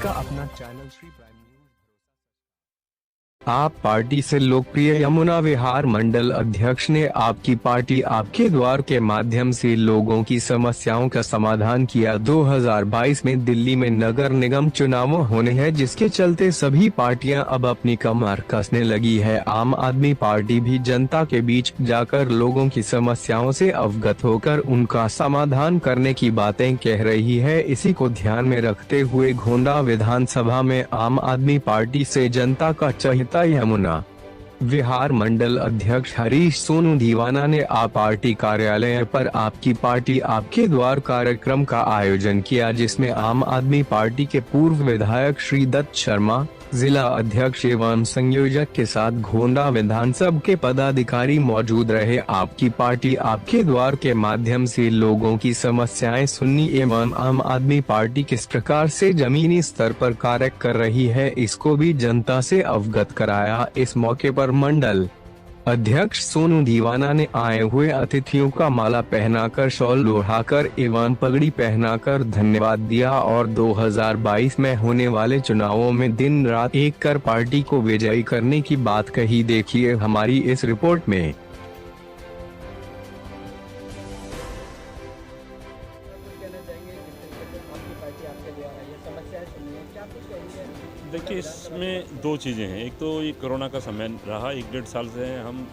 का अपना channel Shri prime news. आप पार्टी से लोकप्रिय यमुना विहार मंडल अध्यक्ष ने आपकी पार्टी आपके द्वार के माध्यम से लोगों की समस्याओं का समाधान किया। 2022 में दिल्ली में नगर निगम चुनाव होने हैं, जिसके चलते सभी पार्टियां अब अपनी कमर कसने लगी है। आम आदमी पार्टी भी जनता के बीच जाकर लोगों की समस्याओं से अवगत होकर उनका समाधान करने की बातें कह रही है। इसी को ध्यान में रखते हुए गोंडा विधानसभा में आम आदमी पार्टी से जनता का चहेता यमुना विहार मंडल अध्यक्ष हरीश सोनू दीवाना ने आप पार्टी कार्यालय पर आपकी पार्टी आपके द्वार कार्यक्रम का आयोजन किया, जिसमें आम आदमी पार्टी के पूर्व विधायक श्री दत्त शर्मा, जिला अध्यक्ष एवं संयोजक के साथ गोंडा विधानसभा के पदाधिकारी मौजूद रहे। आपकी पार्टी आपके द्वार के माध्यम से लोगों की समस्याएं सुननी एवं आम आदमी पार्टी किस प्रकार से जमीनी स्तर पर कार्य कर रही है, इसको भी जनता से अवगत कराया। इस मौके पर मंडल अध्यक्ष सोनू दीवाना ने आए हुए अतिथियों का माला पहनाकर, शॉल ओढ़ाकर एवं पगड़ी पहनाकर धन्यवाद दिया और 2022 में होने वाले चुनावों में दिन रात एक कर पार्टी को विजयी करने की बात कही। देखिए हमारी इस रिपोर्ट में। देखिए, इसमें दो चीज़ें हैं। एक तो ये कोरोना का समय रहा, 1-1.5 साल से हम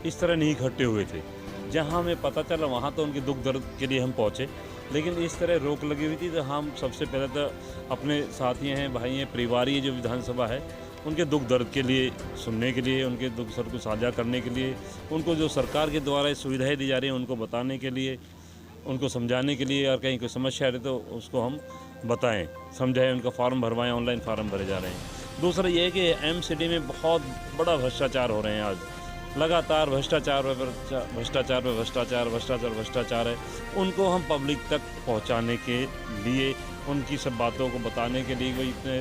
इस तरह नहीं इकट्ठे हुए थे। जहाँ हमें पता चला वहाँ तो उनके दुख दर्द के लिए हम पहुँचे, लेकिन इस तरह रोक लगी हुई थी तो हम सबसे पहले तो अपने साथी हैं, भाई हैं, परिवारी जो विधानसभा है, उनके दुख दर्द के लिए सुनने के लिए, उनके दुख दर्द को साझा करने के लिए, उनको जो सरकार के द्वारा सुविधाएँ दी जा रही हैं उनको बताने के लिए, उनको समझाने के लिए, और कहीं कोई समस्या है तो उसको हम बताएं, समझाएं, उनका फॉर्म भरवाएं, ऑनलाइन फॉर्म भरे जा रहे हैं। दूसरा ये है कि एमसीडी में बहुत बड़ा भ्रष्टाचार हो रहे हैं। आज लगातार भ्रष्टाचार है। उनको हम पब्लिक तक पहुंचाने के लिए, उनकी सब बातों को बताने के लिए, वो इतने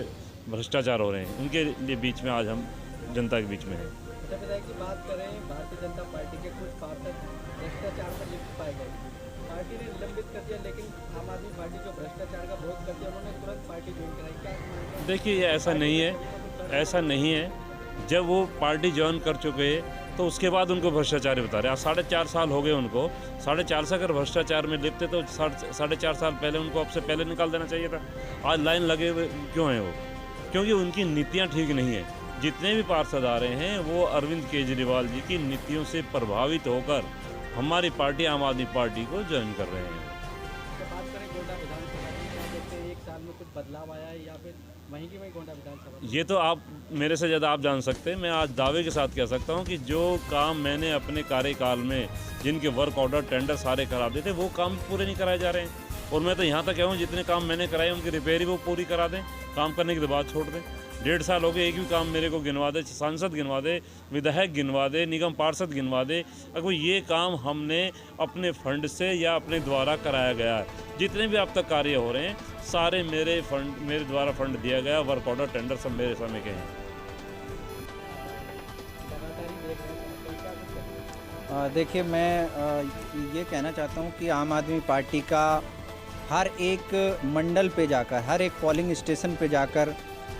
भ्रष्टाचार हो रहे हैं, उनके लिए बीच में आज हम जनता के बीच में हैं। की बात करें, भारतीय जनता पार्टी के कुछ पार्षद भ्रष्टाचार में लिप्त पाए गए, पार्टी ने निलंबित कर दिया, लेकिन आम आदमी पार्टी जो भ्रष्टाचार का विरोध कर दिया, उन्होंने तुरंत पार्टी ज्वाइन कराई। क्या देखिए, ऐसा नहीं है। जब वो पार्टी ज्वाइन कर चुके तो उसके बाद उनको भ्रष्टाचारी बता रहे हैं। आज 4.5 साल हो गए उनको। 4.5 साल अगर भ्रष्टाचार में लिप्त थे तो 4.5 साल पहले उनको, अब से पहले निकाल देना चाहिए था। आज लाइन लगे हुए क्यों हैं वो? क्योंकि उनकी नीतियाँ ठीक नहीं है। जितने भी पार्षद आ रहे हैं वो अरविंद केजरीवाल जी की नीतियों से प्रभावित होकर हमारी पार्टी आम आदमी पार्टी को ज्वाइन कर रहे हैं। बात करें गोंडा विधानसभा की, जैसे 1 साल में कुछ बदलाव आया है या फिर वहीं की वहीं गोंडा विधानसभा? ये तो आप मेरे से ज़्यादा आप जान सकते हैं। मैं आज दावे के साथ कह सकता हूँ कि जो काम मैंने अपने कार्यकाल में, जिनके वर्क ऑर्डर टेंडर सारे करा दिए थे, वो काम पूरे नहीं कराए जा रहे हैं। और मैं तो यहाँ तक कहूँ, जितने काम मैंने कराए उनकी रिपेयर वो पूरी करा दें, काम करने के बाद छोड़ दें। 1.5 साल हो गए, एक भी काम मेरे को गिनवा दे, सांसद गिनवा दे, विधायक गिनवा दे, निगम पार्षद गिनवा दे, अगर ये काम हमने अपने फंड से या अपने द्वारा कराया गया है। जितने भी अब तक कार्य हो रहे हैं सारे मेरे द्वारा फंड दिया गया, वर्क ऑर्डर टेंडर सब मेरे समय के हैं। देखिए, मैं ये कहना चाहता हूँ कि आम आदमी पार्टी का हर एक मंडल पे जाकर, हर एक पोलिंग स्टेशन पे जाकर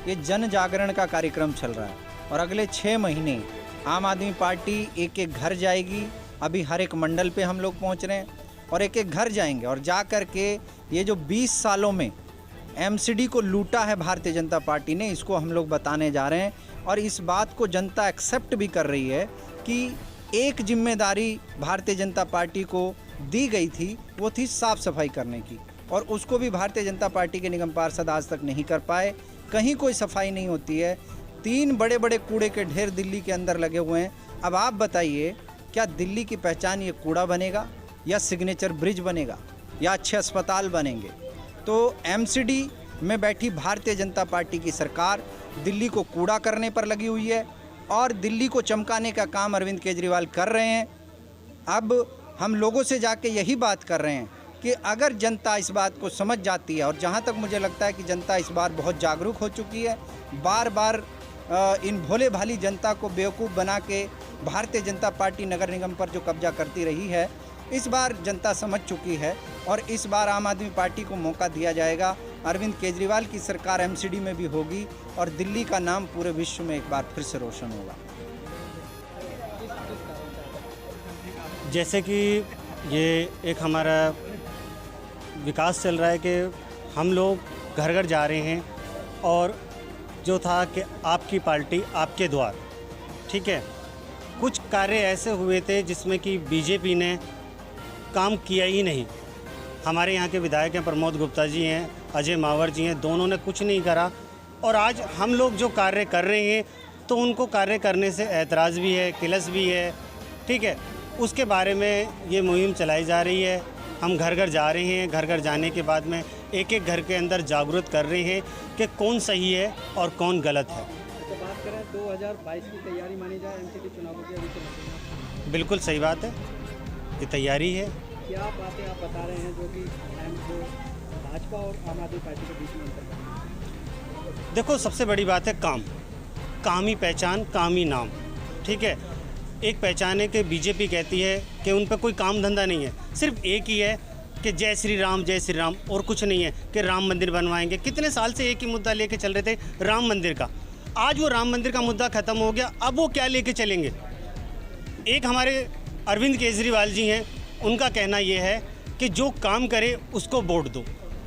ये जन जागरण का कार्यक्रम चल रहा है और अगले 6 महीने आम आदमी पार्टी एक घर जाएगी। अभी हर एक मंडल पे हम लोग पहुंच रहे हैं और एक घर जाएंगे और जा कर के ये जो 20 सालों में एमसीडी को लूटा है भारतीय जनता पार्टी ने, इसको हम लोग बताने जा रहे हैं। और इस बात को जनता एक्सेप्ट भी कर रही है कि एक जिम्मेदारी भारतीय जनता पार्टी को दी गई थी, वो थी साफ़ सफाई करने की, और उसको भी भारतीय जनता पार्टी के निगम पार्षद आज तक नहीं कर पाए। कहीं कोई सफाई नहीं होती है। 3 बड़े बड़े कूड़े के ढेर दिल्ली के अंदर लगे हुए हैं। अब आप बताइए, क्या दिल्ली की पहचान ये कूड़ा बनेगा या सिग्नेचर ब्रिज बनेगा या अच्छे अस्पताल बनेंगे? तो एमसीडी में बैठी भारतीय जनता पार्टी की सरकार दिल्ली को कूड़ा करने पर लगी हुई है और दिल्ली को चमकाने का काम अरविंद केजरीवाल कर रहे हैं। अब हम लोगों से जाके यही बात कर रहे हैं कि अगर जनता इस बात को समझ जाती है, और जहाँ तक मुझे लगता है कि जनता इस बार बहुत जागरूक हो चुकी है, बार बार इन भोले भाली जनता को बेवकूफ़ बना के भारतीय जनता पार्टी नगर निगम पर जो कब्जा करती रही है, इस बार जनता समझ चुकी है और इस बार आम आदमी पार्टी को मौका दिया जाएगा अरविंद केजरीवाल की सरकार एमसीडी में भी होगी और दिल्ली का नाम पूरे विश्व में एक बार फिर से रोशन होगा। जैसे कि ये एक हमारा विकास चल रहा है कि हम लोग घर घर जा रहे हैं और जो था कि आपकी पार्टी आपके द्वार, ठीक है, कुछ कार्य ऐसे हुए थे जिसमें कि बीजेपी ने काम किया ही नहीं। हमारे यहाँ के विधायक हैं, प्रमोद गुप्ता जी हैं, अजय मावर जी हैं, दोनों ने कुछ नहीं करा। और आज हम लोग जो कार्य कर रहे हैं तो उनको कार्य करने से ऐतराज़ भी है, किलस भी है, ठीक है। उसके बारे में ये मुहिम चलाई जा रही है। हम घर घर जा रहे हैं, घर घर जाने के बाद में एक एक घर के अंदर जागरूक कर रहे हैं कि कौन सही है और कौन गलत है। तो बात करें 2022 की तैयारी मानी जाए एमसीडी चुनावों की, अभी तो बिल्कुल सही बात है, ये तैयारी है। क्या बातें आप बता रहे हैं जो कि जो भाजपा और आम आदमी पार्टी के बीच में अंतर है? देखो, सबसे बड़ी बात है काम, काम ही पहचान, काम ही नाम, ठीक है। एक पहचान है कि बीजेपी कहती है कि उन पर कोई काम धंधा नहीं है, सिर्फ एक ही है कि जय श्री राम, और कुछ नहीं है कि राम मंदिर बनवाएंगे। कितने साल से एक ही मुद्दा लेके चल रहे थे, राम मंदिर का। आज वो राम मंदिर का मुद्दा ख़त्म हो गया, अब वो क्या लेके चलेंगे? एक हमारे अरविंद केजरीवाल जी हैं, उनका कहना ये है कि जो काम करे उसको वोट दो।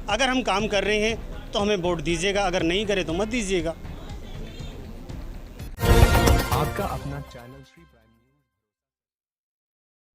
अगर हम काम कर रहे हैं तो हमें वोट दीजिएगा, अगर नहीं करे तो मत दीजिएगा। आपका अपना चैनल श्री प्राइम